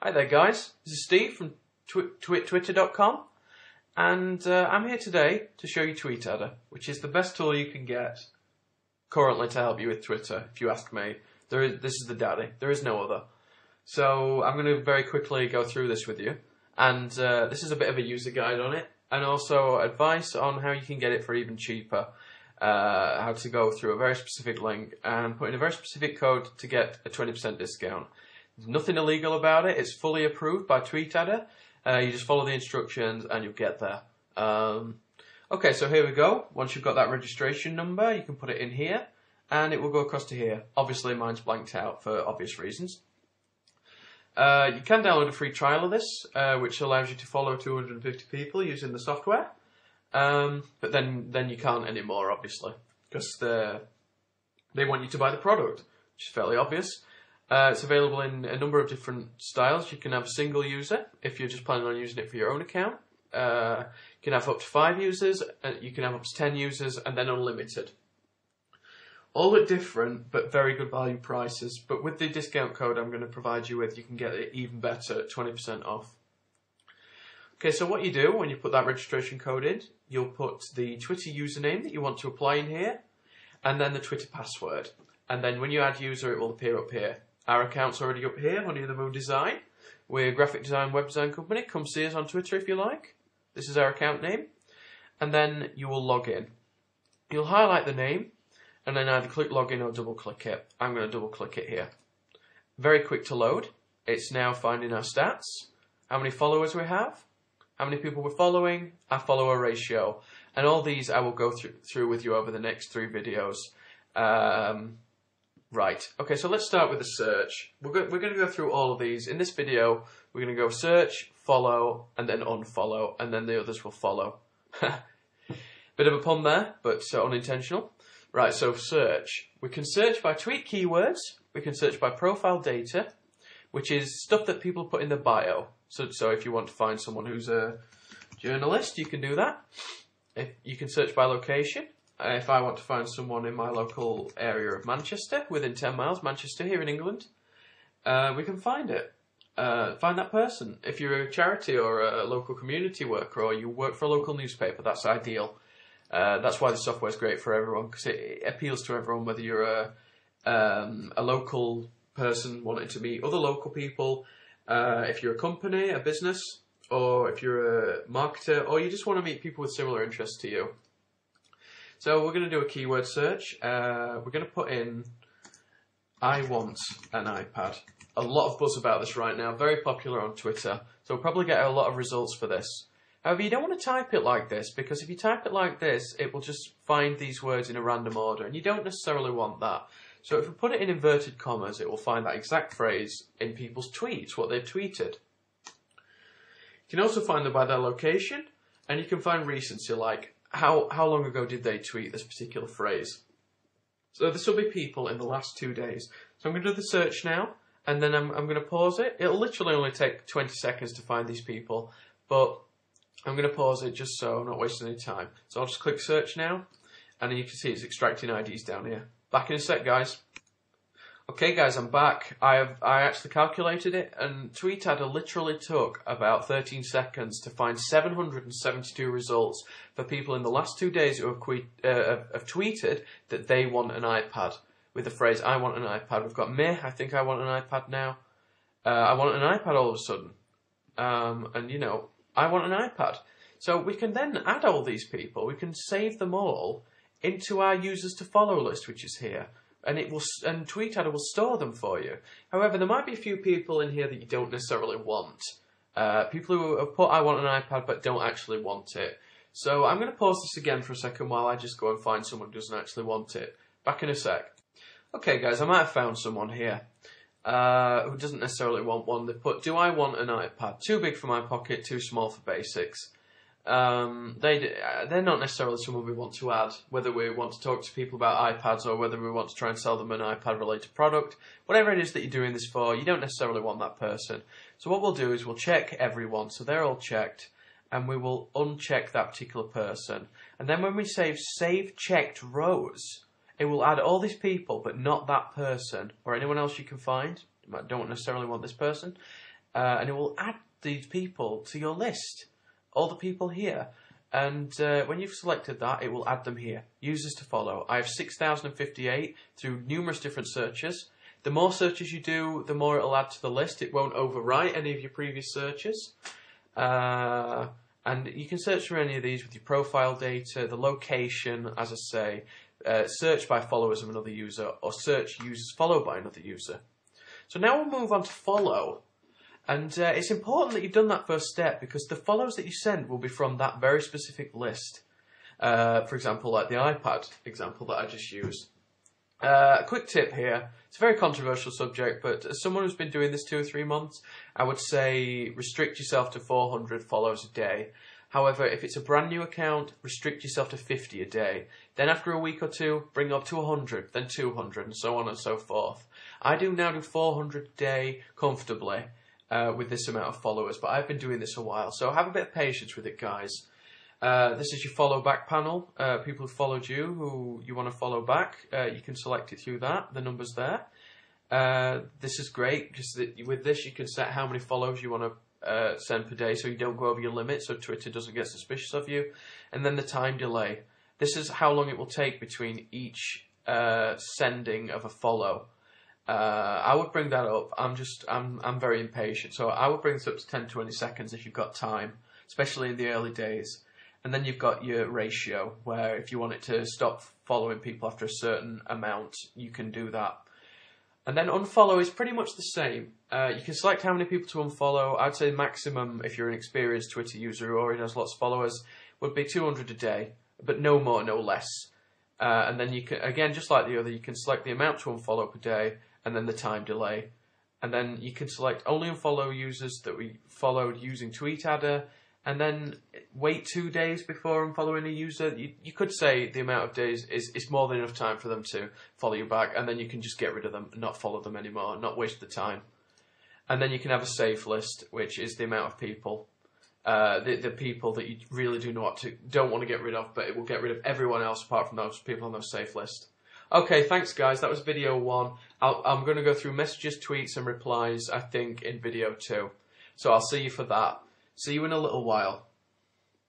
Hi there guys, this is Steve from Twitter.com and I'm here today to show you TweetAdder, which is the best tool you can get currently to help you with Twitter, if you ask me. This is the daddy, there is no other. So I'm going to very quickly go through this with you, and this is a bit of a user guide on it, and also advice on how you can get it for even cheaper. How to go through a very specific link and put in a very specific code to get a 20% discount. There's nothing illegal about it. It's fully approved by TweetAdder. You just follow the instructions and you'll get there. Okay, so here we go. Once you've got that registration number, you can put it in here and it will go across to here. Obviously, mine's blanked out for obvious reasons. You can download a free trial of this, which allows you to follow 250 people using the software. But then you can't anymore, obviously, because they want you to buy the product, which is fairly obvious. It's available in a number of different styles. You can have a single user if you're just planning on using it for your own account. You can have up to 5 users, you can have up to 10 users, and then unlimited. All at different but very good value prices. But with the discount code I'm going to provide you with, you can get it even better at 20% off. Okay, so what you do when you put that registration code in, you'll put the Twitter username that you want to apply in here, and then the Twitter password. And then when you add user, it will appear up here. Our account's already up here, Honey and the Moon Design. We're a graphic design, web design company. Come see us on Twitter if you like. This is our account name. And then you will log in. You'll highlight the name, and then either click login or double click it. I'm going to double click it here. Very quick to load. It's now finding our stats, how many followers we have, how many people we're following, our follower ratio. And all these I will go through with you over the next 3 videos. Right, okay, so let's start with the search. We're going to go through all of these. In this video, we're going to go search, follow, and then unfollow, and then the others will follow. Bit of a pun there, but unintentional. Right, so search. We can search by tweet keywords. We can search by profile data, which is stuff that people put in their bio. So if you want to find someone who's a journalist, you can do that. You can search by location. If I want to find someone in my local area of Manchester, within 10 miles, Manchester here in England, we can find it. Find that person. If you're a charity or a local community worker or you work for a local newspaper, that's ideal. That's why the software is great for everyone, because it appeals to everyone, whether you're a local person wanting to meet other local people, if you're a company, a business, or if you're a marketer, or you just want to meet people with similar interests to you. So we're going to do a keyword search. We're going to put in, I want an iPad. A lot of buzz about this right now, very popular on Twitter. So we'll probably get a lot of results for this. However, you don't want to type it like this, because if you type it like this, it will just find these words in a random order, and you don't necessarily want that. So if we put it in inverted commas, it will find that exact phrase in people's tweets, what they've tweeted. You can also find them by their location, and you can find recency, like how long ago did they tweet this particular phrase. So this will be people in the last 2 days. So I'm going to do the search now, and then I'm going to pause it. It'll literally only take 20 seconds to find these people, but I'm going to pause it just so I'm not wasting any time. So I'll just click search now, and then you can see it's extracting IDs down here. Back in a sec, guys. Okay guys, I'm back. I actually calculated it, and TweetAdder literally took about 13 seconds to find 772 results for people in the last 2 days who have tweeted that they want an iPad with the phrase, I want an iPad. We've got me, I think I want an iPad now. I want an iPad all of a sudden. And you know, I want an iPad. So we can then add all these people, we can save them all into our users to follow list, which is here. And TweetAdder will store them for you. However, there might be a few people in here that you don't necessarily want. People who have put I want an iPad but don't actually want it. So I'm going to pause this again for a second while I just go and find someone who doesn't actually want it. Back in a sec. Okay guys, I might have found someone here who doesn't necessarily want one. They put, do I want an iPad? Too big for my pocket, too small for basics. They're not necessarily someone we want to add, whether we want to talk to people about iPads or whether we want to try and sell them an iPad related product. Whatever it is that you're doing this for, you don't necessarily want that person. So what we'll do is we'll check everyone, so they're all checked, and we will uncheck that particular person. And then when we save checked rows, it will add all these people but not that person or anyone else you can find. You don't necessarily want this person. and it will add these people to your list, all the people here. And when you've selected that, it will add them here. Users to follow. I have 6,058 through numerous different searches. The more searches you do, the more it'll add to the list. It won't overwrite any of your previous searches. And you can search for any of these with your profile data, the location, as I say, search by followers of another user, or search users followed by another user. So now we'll move on to follow. And it's important that you've done that first step, because the follows that you send will be from that very specific list. For example, like the iPad example that I just used. A quick tip here. It's a very controversial subject, but as someone who's been doing this 2 or 3 months, I would say restrict yourself to 400 follows a day. However, if it's a brand new account, restrict yourself to 50 a day. Then after a week or two, bring up to 100, then 200, and so on and so forth. I do now do 400 a day comfortably with this amount of followers, but I've been doing this a while, so have a bit of patience with it, guys. This is your follow back panel. People who followed you, who you want to follow back, you can select it through that. The number's there. This is great, because with this you can set how many follows you want to send per day, so you don't go over your limit, so Twitter doesn't get suspicious of you. And then the time delay. This is how long it will take between each sending of a follow. I would bring that up. I'm very impatient, so I would bring this up to 10-20 seconds if you've got time, especially in the early days. And then you've got your ratio, where if you want it to stop following people after a certain amount, you can do that. And then unfollow is pretty much the same. You can select how many people to unfollow. I'd say maximum, if you're an experienced Twitter user who already has lots of followers, would be 200 a day, but no more, no less. And then you can, again, just like the other, you can select the amount to unfollow per day, and then the time delay. And then you can select only unfollow users that we followed using TweetAdder, and then wait 2 days before unfollowing a user. You could say the amount of days is more than enough time for them to follow you back, and then you can just get rid of them and not follow them anymore, and not waste the time. And then you can have a safe list, which is the amount of people, the people that you really don't want to get rid of, but it will get rid of everyone else apart from those people on those safe list. Okay, thanks guys, that was video 1. I'm going to go through messages, tweets and replies, I think, in video 2. So I'll see you for that. See you in a little while.